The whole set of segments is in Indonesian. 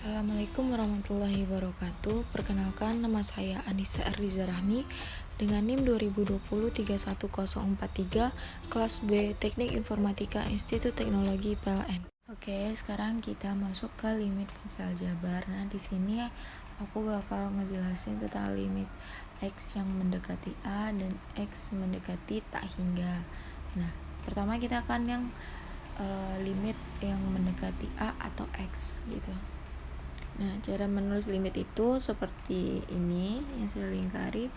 Assalamualaikum warahmatullahi wabarakatuh. Perkenalkan, nama saya Anissa Ardiza Rahmi dengan NIM 2020-31043, kelas B Teknik Informatika Institut Teknologi PLN. Oke, sekarang kita masuk ke limit fungsi aljabar. Nah, di sini aku bakal ngejelasin tentang limit X yang mendekati A dan X mendekati tak hingga. Nah, pertama kita akan yang limit yang mendekati A atau X gitu. Nah, cara menulis limit itu seperti ini yang saya lingkari.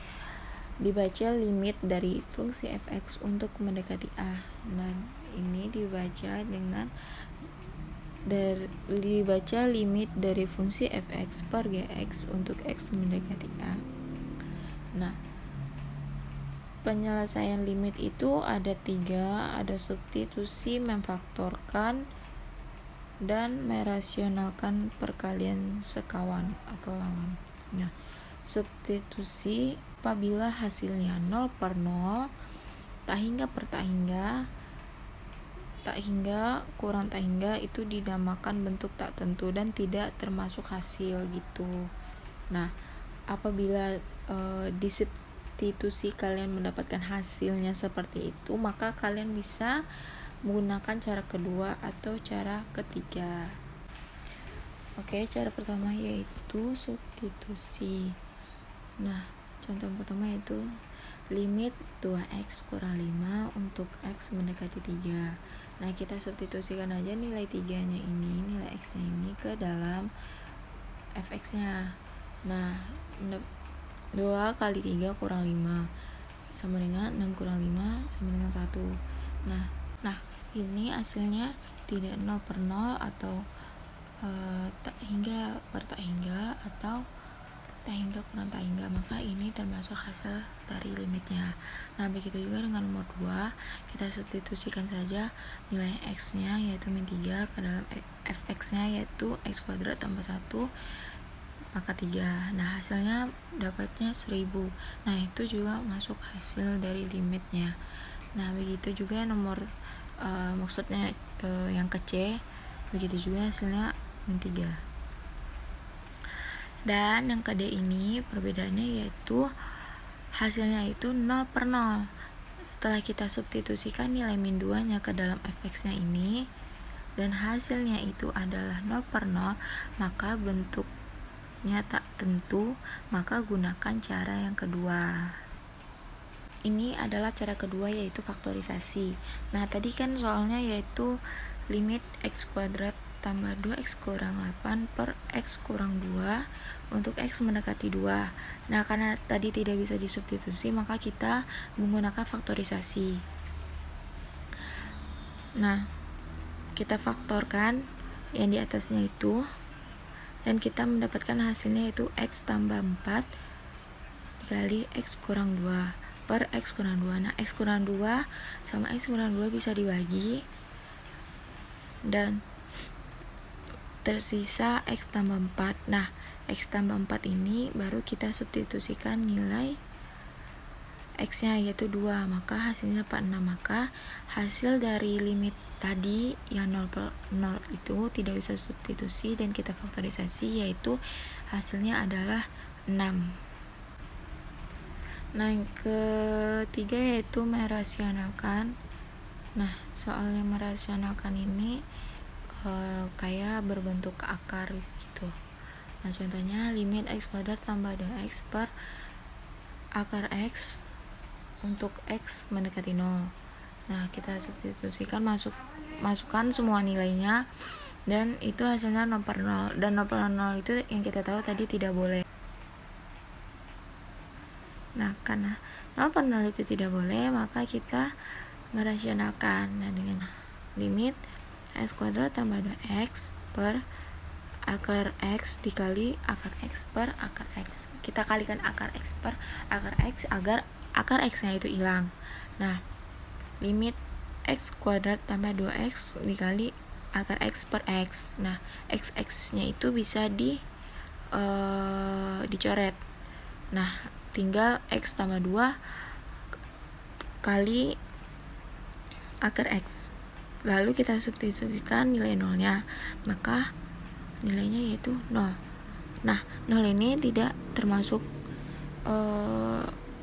Dibaca limit dari fungsi fx untuk mendekati A. Dan ini dibaca limit dari fungsi fx per gx untuk x mendekati A. Nah, penyelesaian limit itu ada 3, ada substitusi, memfaktorkan, dan merasionalkan perkalian sekawan atau lawan. Nah, substitusi apabila hasilnya 0 per 0, tak hingga per tak hingga kurang tak hingga itu dinamakan bentuk tak tentu dan tidak termasuk hasil gitu. Nah, apabila disubstitusi kalian mendapatkan hasilnya seperti itu, maka kalian bisa menggunakan cara kedua atau cara ketiga. Oke, cara pertama yaitu substitusi. Nah, contoh pertama yaitu limit 2x kurang 5 untuk x mendekati 3. Nah, kita substitusikan aja nilai 3-nya ini, nilai x-nya ini ke dalam fx-nya. Nah, 2 kali 3 kurang 5 sama dengan 6 kurang 5 sama dengan 1. Nah, ini hasilnya tidak 0 per 0 atau tak hingga per tak hingga atau tak hingga kurang tak hingga, maka ini termasuk hasil dari limitnya. Nah, begitu juga dengan nomor 2, kita substitusikan saja nilai x-nya yaitu min 3 ke dalam fx-nya yaitu x kuadrat tambah 1 maka 3. Nah, hasilnya dapatnya 1000. Nah, itu juga masuk hasil dari limitnya. Nah, begitu juga nomor maksudnya yang ke C, begitu juga hasilnya min 3. Dan yang ke D ini perbedaannya yaitu hasilnya itu 0 per 0. Setelah kita substitusikan nilai min 2 nya ke dalam fx-nya ini dan hasilnya itu adalah 0 per 0, maka bentuknya tak tentu, maka gunakan cara yang kedua. Ini adalah cara kedua yaitu faktorisasi. Nah, tadi kan soalnya yaitu limit x kuadrat tambah 2x kurang 8 per x kurang 2 untuk x mendekati 2. Nah, karena tadi tidak bisa disubstitusi, maka kita menggunakan faktorisasi. Nah, kita faktorkan yang di atasnya itu dan kita mendapatkan hasilnya yaitu x tambah 4 dikali x kurang 2 per x kurang 2. Nah, x kurang 2 sama x kurang 2 bisa dibagi dan tersisa x tambah 4. Nah, x tambah 4 ini baru kita substitusikan nilai x-nya yaitu 2, maka hasilnya 46. Maka hasil dari limit tadi yang 0 per 0 itu tidak bisa substitusi dan kita faktorisasi, yaitu hasilnya adalah 6. Nah, yang ketiga yaitu merasionalkan. Nah, soal yang merasionalkan ini kayak berbentuk akar gitu. Nah, contohnya limit x kuadrat tambah 2x per akar x untuk x mendekati 0. Nah, kita substitusikan, masukkan semua nilainya dan itu hasilnya 0 per 0. Dan 0 per 0 itu yang kita tahu tadi tidak boleh. Nah, karena 0 per 0 itu tidak boleh, maka kita merasionalkan. Nah, dengan limit x kuadrat tambah 2x per akar x dikali akar x per akar x. Kita kalikan akar x per akar x agar akar x-nya itu hilang. Nah, limit x kuadrat tambah 2x dikali akar x per x. Nah, x-nya itu bisa dicoret. Nah, tinggal x tambah 2 kali akar x. Lalu kita substitusikan nilai nolnya, maka nilainya yaitu 0. Nah, 0 ini tidak termasuk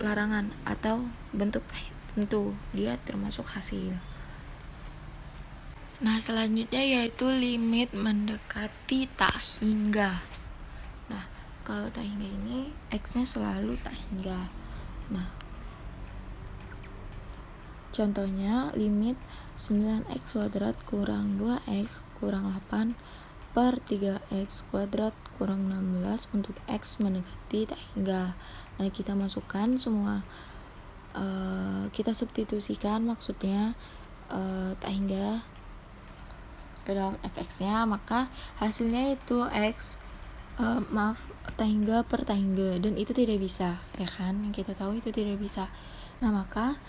larangan atau bentuk tentu, dia termasuk hasil. Nah, selanjutnya yaitu limit mendekati tak hingga. Nah, kalau tak hingga ini x-nya selalu tak hingga. Nah, contohnya limit 9x kuadrat kurang 2x kurang 8 per 3x kuadrat kurang 16 untuk x mendekati tak hingga. Nah, kita masukkan semua, kita substitusikan maksudnya tak hingga ke dalam fx-nya, maka hasilnya itu x tak hingga per tak hingga, dan itu tidak bisa, ya kan? Yang kita tahu itu tidak bisa. Nah, maka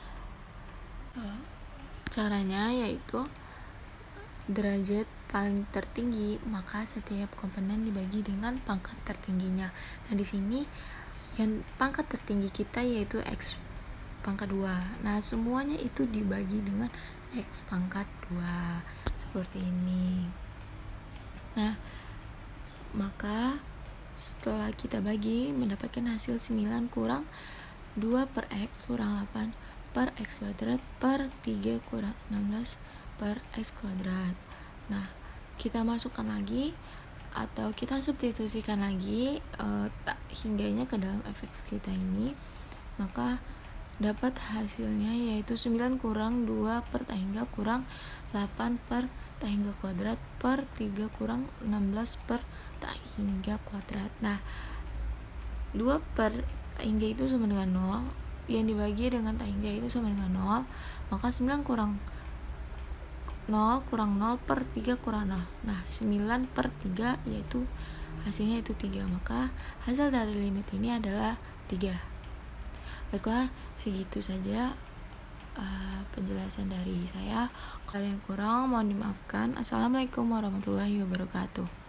caranya yaitu derajat paling tertinggi, maka setiap komponen dibagi dengan pangkat tertingginya. Nah, di sini yang pangkat tertinggi kita yaitu x pangkat 2. Nah, semuanya itu dibagi dengan x pangkat 2 seperti ini. Nah, maka setelah kita bagi mendapatkan hasil 9 kurang 2 per x kurang 8 per x kuadrat per 3 kurang 16 per x kuadrat. Nah, kita masukkan lagi atau kita substitusikan lagi tak hingganya ke dalam fx kita ini, maka dapat hasilnya yaitu 9 kurang 2 per tak hingga kurang 8 per tak hingga kuadrat per 3 kurang 16 per tak hingga kuadrat. Nah, 2 per tak hingga itu sama dengan 0, yang dibagi dengan tak hingga itu sama dengan 0, maka 9 kurang 0 kurang 0 per 3 kurang 0. Nah, 9 per 3 yaitu hasilnya itu 3, maka hasil dari limit ini adalah 3. Baiklah, segitu saja penjelasan dari saya. Kalau yang kurang mohon dimaafkan. Assalamualaikum warahmatullahi wabarakatuh.